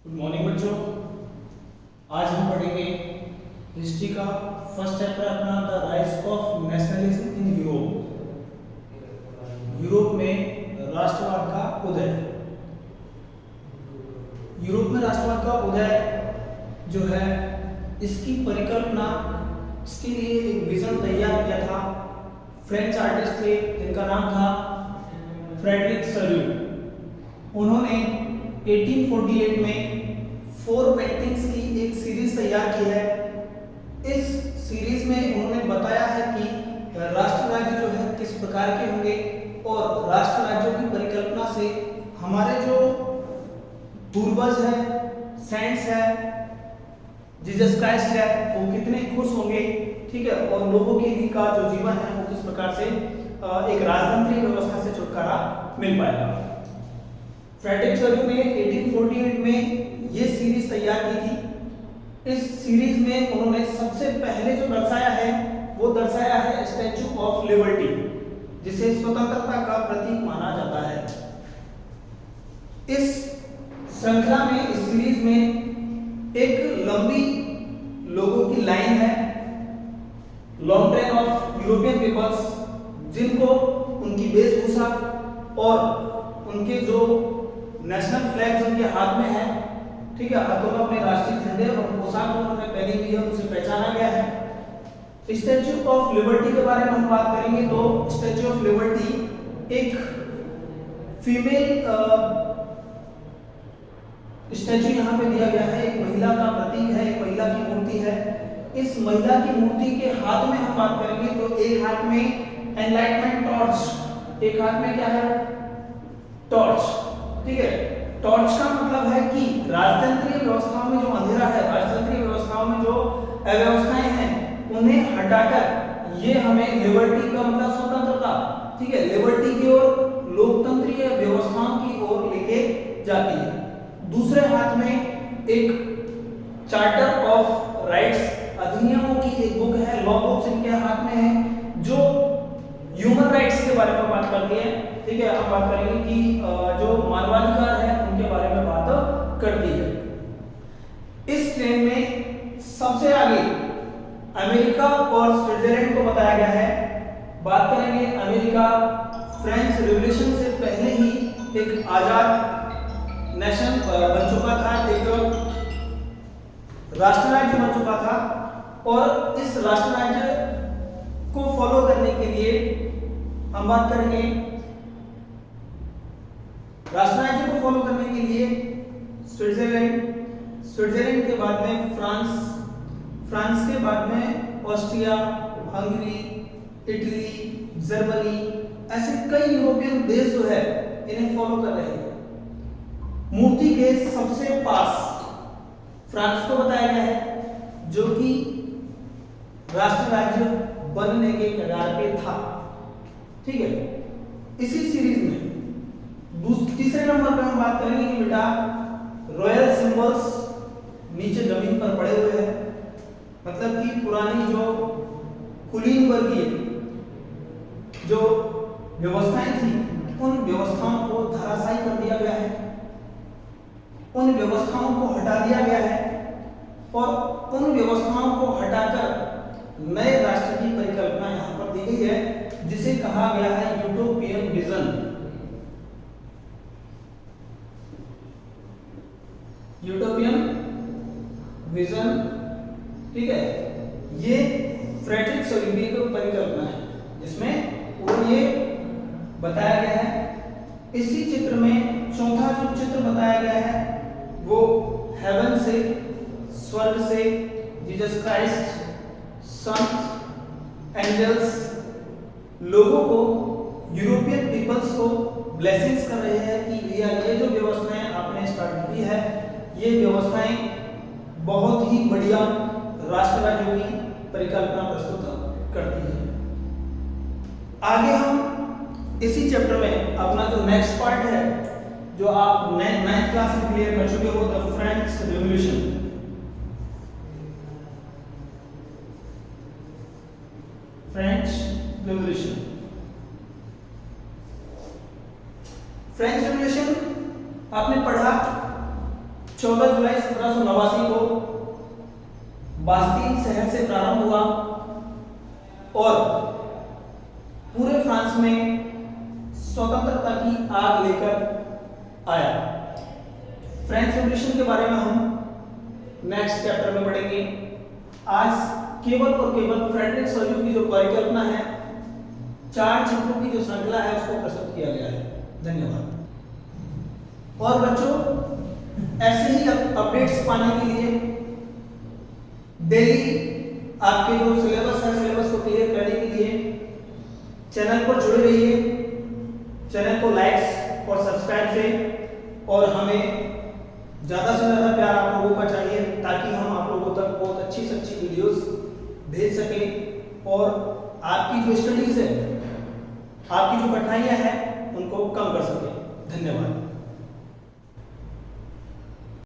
Good morning बच्चों। आज हम पढ़ेंगे हिस्ट्री का फर्स्ट चैप्टर अपना the rise of nationalism in Europe. Europe में राष्ट्रवाद का उदय। यूरोप में राष्ट्रवाद का उदय जो है, इसकी परिकल्पना, इसके लिए एक विजन तैयार किया था फ्रेंच आर्टिस्ट थे जिनका नाम था फ्रेडरिक सल्यू। उन्होंने 1848 में 4 पेंटिंग्स की एक सीरीज तैयार की है। इस सीरीज में उन्होंने बताया है कि राष्ट्र राज्य जो है किस प्रकार के होंगे और राष्ट्र राज्यों की परिकल्पना से हमारे जो पूर्वज है, सेंट्स है, जीसस क्राइस्ट है, वो कितने खुश होंगे, ठीक है, और लोगों के लिए का जो जीवन है वो किस प्रकार से एक राजतंत्रीय व्यवस्था से छुटकारा मिल पाएगा। फ्रेडरिक सल्यू ने 1848 में ये सीरीज तैयार की थी। इस सीरीज में उन्होंने सबसे पहले जो दर्शाया है वो दर्शाया है स्टैच्यू ऑफ लिबर्टी, जिसे स्वतंत्रता का प्रतीक माना जाता है। इस श्रृंखला में, इस सीरीज में एक लंबी लोगों की लाइन है, long train of European peoples, जिनको उनकी वेशभूषा और उनके जो नेशनल फ्लैग्स उनके हाथ में है, ठीक है, हाथों में अपने राष्ट्रीय झंडे और पोशाक उन्होंने पहनी हुई है, उनसे पहचाना गया है। स्टैच्यू ऑफ लिबर्टी के बारे में हम बात करेंगे तो स्टैच्यू ऑफ लिबर्टी एक फीमेल स्टैच्यू यहाँ पे दिया गया है, एक महिला का प्रतीक है, एक महिला की मूर्ति है। इस महिला की मूर्ति के हाथ में हम बात करेंगे तो एक हाथ में एनलाइटमेंट टॉर्च, एक हाथ में क्या है, टॉर्च, ठीक है। टॉर्च का मतलब है कि राजतंत्रीय व्यवस्थाओं में जो अंधेरा है, राजतंत्रीय व्यवस्थाओं में जो अव्यवस्थाएं हैं, उन्हें हटाकर ये हमें लिबर्टी का मतलब स्वतंत्रता, ठीक है, लिबर्टी की ओर, लोकतंत्रीय व्यवस्थाओं की ओर लेके जाती है। दूसरे हाथ में एक चार्टर ऑफ राइट्स, अधिनियमों की एक बुक है, लॉ बुक्स इनके हाथ में है, जो ह्यूमन राइट्स के बारे में बात करती है, ठीक है। हम बात करेंगे कि जो मानवाधिकार है उनके बारे में बात करती है। इस ट्रेन में सबसे आगे अमेरिका और स्विट्जरलैंड को बताया गया है। बात करेंगे अमेरिका, फ्रेंच रिवॉल्यूशन से पहले ही एक आजाद नेशन बन चुका था, एक राष्ट्र राज्य बन चुका था, और इस राष्ट्र राज्य को फॉलो करने के लिए हम बात करेंगे, राष्ट्र राज्य को फॉलो करने के लिए स्विट्जरलैंड, स्विट्जरलैंड के बाद में फ्रांस, फ्रांस के बाद में ऑस्ट्रिया, हंगरी, इटली, जर्मनी, ऐसे कई यूरोपियन देश जो है इन्हें फॉलो कर रहे हैं। मूर्ति के सबसे पास फ्रांस को बताया गया है, जो कि राष्ट्र राज्य बनने के कगार पे था, ठीक है। इसी सीरीज में तीसरे नंबर पे हम बात करेंगे कि बेटा रॉयल सिंबल्स नीचे जमीन पर पड़े हुए हैं, मतलब कि पुरानी जो कुलीन वर्गीय जो व्यवस्थाएं थी, उन व्यवस्थाओं को धराशायी कर दिया गया है, उन व्यवस्थाओं को हटा दिया गया है, और उन व्यवस्थाओं को हटाकर नए राष्ट्र की परिकल्पना यहाँ पर दी गई है, जिसे कहा गया है यूटोपियन विजन। यूटोपियन विजन, ठीक है, ये फ्रेडरिक सल्यू की परिकल्पना है, जिसमें वो ये बताया गया है। इसी चित्र में चौथा जो चित्र बताया गया है वो हेवन से, स्वर्ग से जीसस क्राइस्ट, संत, एंजल्स लोगों को, यूरोपियन पीपल्स को ब्लेसिंग्स कर रहे हैं कि भैया ये जो व्यवस्थाएं आपने स्टार्ट की है, ये व्यवस्थाएं बहुत ही बढ़िया राष्ट्र राज्यों की परिकल्पना प्रस्तुत करती है। आगे हम इसी चैप्टर में अपना जो नेक्स्ट पार्ट है, जो आप नाइन्थ क्लास में क्लियर कर चुके हो, the French revolution. French revolution, French revolution आपने पढ़ा 14 जुलाई 1789 को बास्तील शहर से प्रारंभ हुआ और पूरे फ्रांस में स्वतंत्रता की आग लेकर आया। फ्रेंच रेवोल्यूशन के बारे में हम नेक्स्ट चैप्टर में पढ़ेंगे। आज केवल और केवल फ्रेडरिक सोल्यू की जो परिकल्पना है, 4 चित्रों की जो श्रृंखला है, उसको प्रस्तुत किया गया है। धन्यवाद। और बच्चों, ऐसे ही अपडेट्स पाने के लिए डेली आपके जो सिलेबस है, सिलेबस को क्लियर करने के लिए चैनल पर जुड़े रहिए। चैनल को लाइक्स और सब्सक्राइब से, और हमें ज़्यादा से ज़्यादा प्यार आप लोगों का चाहिए ताकि हम आप लोगों तक बहुत अच्छी से अच्छी वीडियोस भेज सकें और आपकी जो स्टडीज है, आपकी जो कठिनाइयाँ हैं, उनको कम कर सकें। धन्यवाद।